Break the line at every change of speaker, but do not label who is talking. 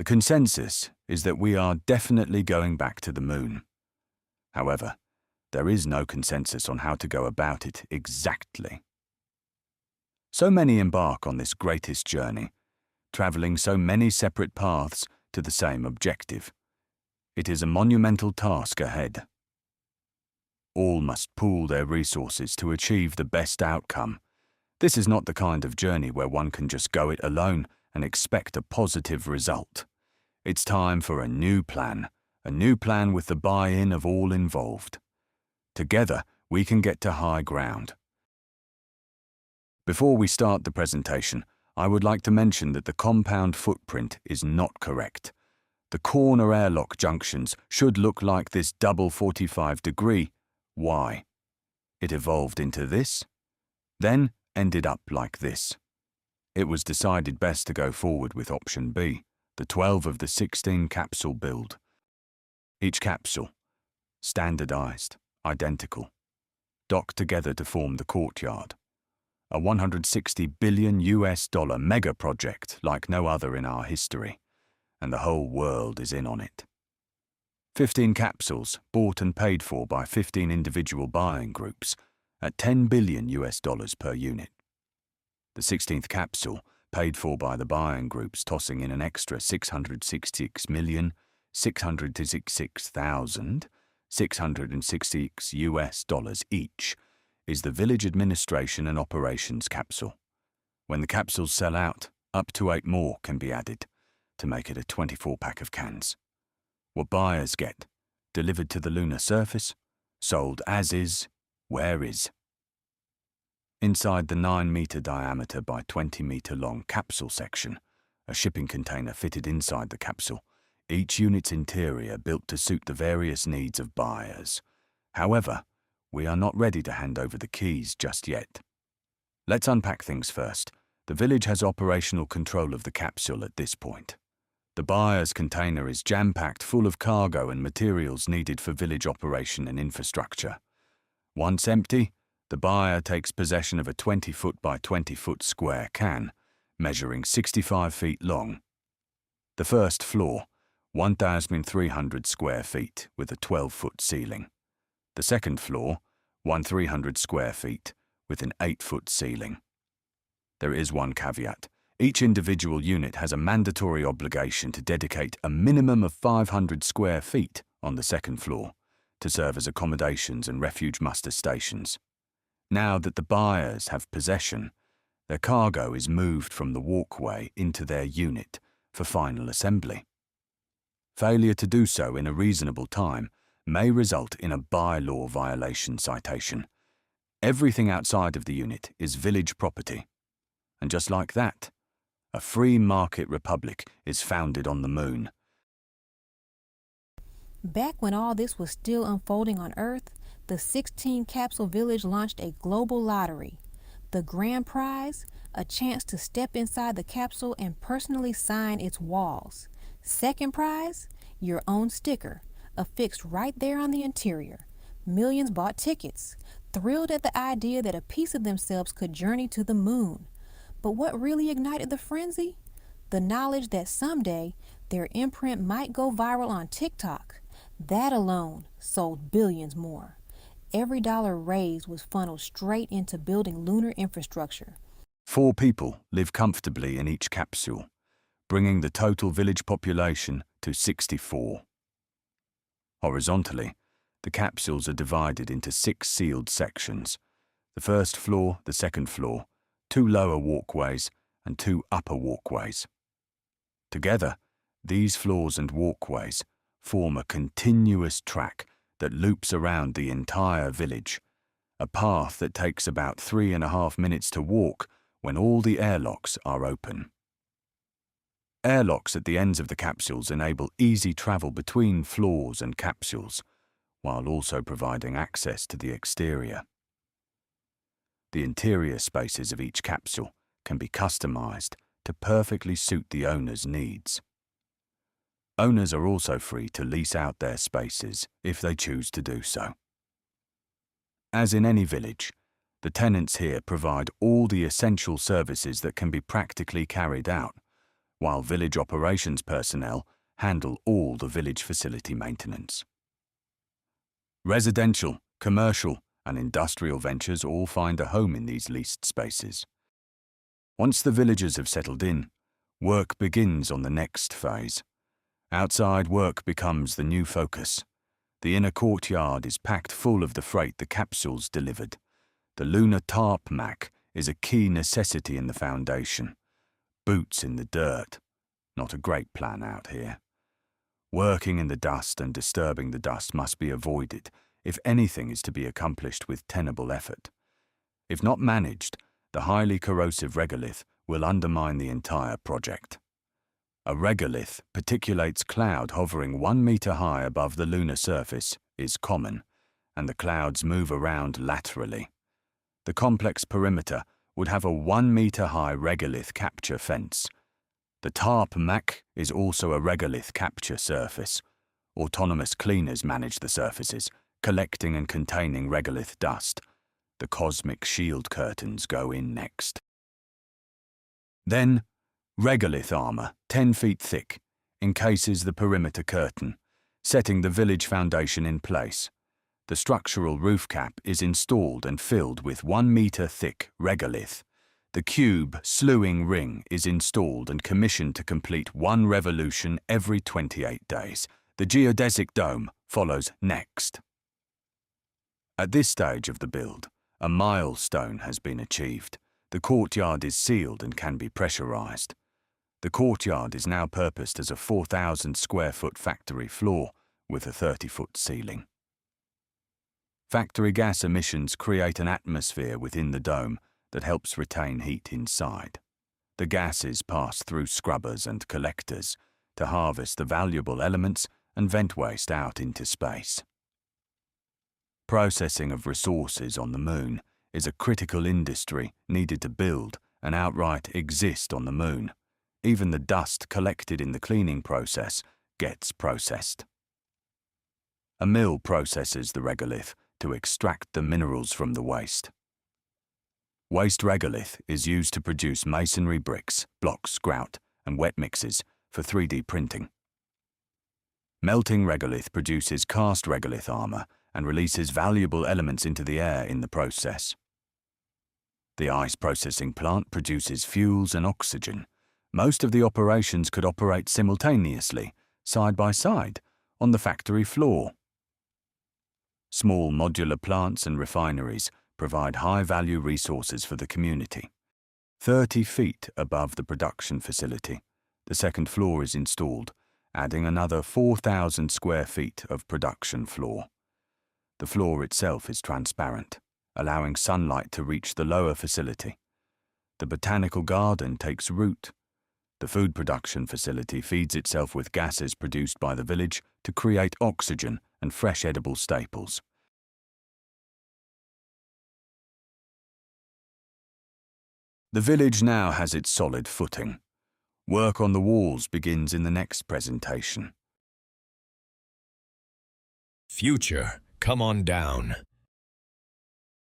The consensus is that we are definitely going back to the moon. However, there is no consensus on how to go about it exactly. So many embark on this greatest journey, traveling so many separate paths to the same objective. It is a monumental task ahead. All must pool their resources to achieve the best outcome. This is not the kind of journey where one can just go it alone and expect a positive result. It's time for a new plan with the buy-in of all involved. Together, we can get to high ground. Before we start the presentation, I would like to mention that the compound footprint is not correct. The corner airlock junctions should look like this double 45-degree Y. It evolved into this, then ended up like this. It was decided best to go forward with option B, the 12 of the 16 capsule build. Each capsule, standardized, identical, docked together to form the courtyard. A $160 billion mega project like no other in our history, and the whole world is in on it. 15 capsules bought and paid for by 15 individual buying groups at $10 billion per unit. The 16th capsule paid for by the buying groups, tossing in an extra $666,666,666 each, is the Village Administration and Operations capsule. When the capsules sell out, up to 8 more can be added to make it a 24-pack of cans. What buyers get, delivered to the lunar surface, sold as is, where is. Inside the 9-meter diameter by 20-meter long capsule section, a shipping container fitted inside the capsule, each unit's interior built to suit the various needs of buyers. However, we are not ready to hand over the keys just yet. Let's unpack things first. The village has operational control of the capsule at this point. The buyer's container is jam-packed full of cargo and materials needed for village operation and infrastructure. Once empty, the buyer takes possession of a 20-foot by 20-foot square can, measuring 65 feet long. The first floor, 1,300 square feet with a 12-foot ceiling. The second floor, 1,300 square feet with an 8-foot ceiling. There is one caveat. Each individual unit has a mandatory obligation to dedicate a minimum of 500 square feet on the second floor to serve as accommodations and refuge muster stations. Now that the buyers have possession, their cargo is moved from the walkway into their unit for final assembly. Failure to do so in a reasonable time may result in a bylaw violation citation. Everything outside of the unit is village property. And just like that, a free market republic is founded on the moon.
Back when all this was still unfolding on Earth, the 16-capsule village launched a global lottery. The grand prize, a chance to step inside the capsule and personally sign its walls. Second prize, your own sticker, affixed right there on the interior. Millions bought tickets, thrilled at the idea that a piece of themselves could journey to the moon. But what really ignited the frenzy? The knowledge that someday their imprint might go viral on TikTok. That alone sold billions more. Every dollar raised was funneled straight into building lunar infrastructure.
4 people live comfortably in each capsule, bringing the total village population to 64. Horizontally, the capsules are divided into 6 sealed sections. The first floor, the second floor, 2 lower walkways, and 2 upper walkways. Together, these floors and walkways form a continuous track that loops around the entire village, a path that takes about 3.5 minutes to walk when all the airlocks are open. Airlocks at the ends of the capsules enable easy travel between floors and capsules, while also providing access to the exterior. The interior spaces of each capsule can be customized to perfectly suit the owner's needs. Owners are also free to lease out their spaces if they choose to do so. As in any village, the tenants here provide all the essential services that can be practically carried out, while village operations personnel handle all the village facility maintenance. Residential, commercial, and industrial ventures all find a home in these leased spaces. Once the villagers have settled in, work begins on the next phase. Outside work becomes the new focus. The inner courtyard is packed full of the freight the capsules delivered. The Lunar tarmac is a key necessity in the foundation. Boots in the dirt. Not a great plan out here. Working in the dust and disturbing the dust must be avoided if anything is to be accomplished with tenable effort. If not managed, the highly corrosive regolith will undermine the entire project. A regolith, particulates cloud hovering 1 meter high above the lunar surface, is common, and the clouds move around laterally. The complex perimeter would have a 1 meter high regolith capture fence. The tarmac is also a regolith capture surface. Autonomous cleaners manage the surfaces, collecting and containing regolith dust. The cosmic shield curtains go in next. Then, regolith armor, 10 feet thick, encases the perimeter curtain, setting the village foundation in place. The structural roof cap is installed and filled with 1 meter thick regolith. The cube slewing ring is installed and commissioned to complete 1 revolution every 28 days. The geodesic dome follows next. At this stage of the build, a milestone has been achieved. The courtyard is sealed and can be pressurized. The courtyard is now purposed as a 4,000 square foot factory floor with a 30-foot ceiling. Factory gas emissions create an atmosphere within the dome that helps retain heat inside. The gases pass through scrubbers and collectors to harvest the valuable elements and vent waste out into space. Processing of resources on the moon is a critical industry needed to build and outright exist on the moon. Even the dust collected in the cleaning process gets processed. A mill processes the regolith to extract the minerals from the waste. Waste regolith is used to produce masonry bricks, blocks, grout, and wet mixes for 3D printing. Melting regolith produces cast regolith armor and releases valuable elements into the air in the process. The ice processing plant produces fuels and oxygen. Most of the operations could operate simultaneously, side by side, on the factory floor. Small modular plants and refineries provide high-value resources for the community. 30 feet above the production facility, the second floor is installed, adding another 4,000 square feet of production floor. The floor itself is transparent, allowing sunlight to reach the lower facility. The botanical garden takes root. The food production facility feeds itself with gases produced by the village to create oxygen and fresh edible staples. The village now has its solid footing. Work on the walls begins in the next presentation.
Future, come on down.